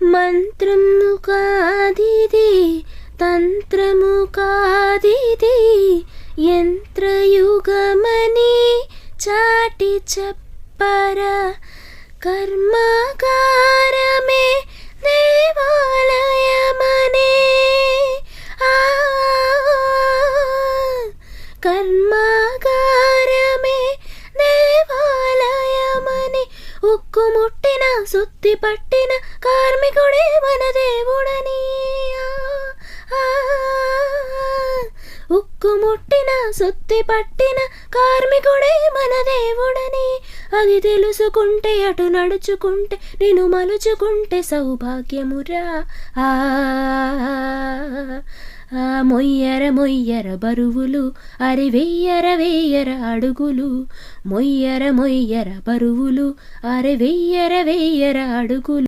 మంత్రము కాదిది, తంత్రము కాదిది, యంత్రయుగమని చాటి చెప్పరా. కర్మాగారమే దేవాలయమనే, కర్మాగారమే దేవాలయమని, ఉక్కు ముట్టిన సుత్తి పట్టిన కార్మికుడే మన దేవుడని. ఉక్కు ముట్టిన సుత్తి పట్టిన కార్మికుడే మన దేవుడని. అది తెలుసుకుంటే అటు నడుచుకుంటే నేను మలుచుకుంటే సౌభాగ్యమురా. మొయ్యర మొయ్యర బరువులు, అరి వెయ్యర వెయ్యర అడుగులు. మొయ్యర మొయ్యర బరువులు, అరి వెయ్యర వెయ్యర అడుగులు.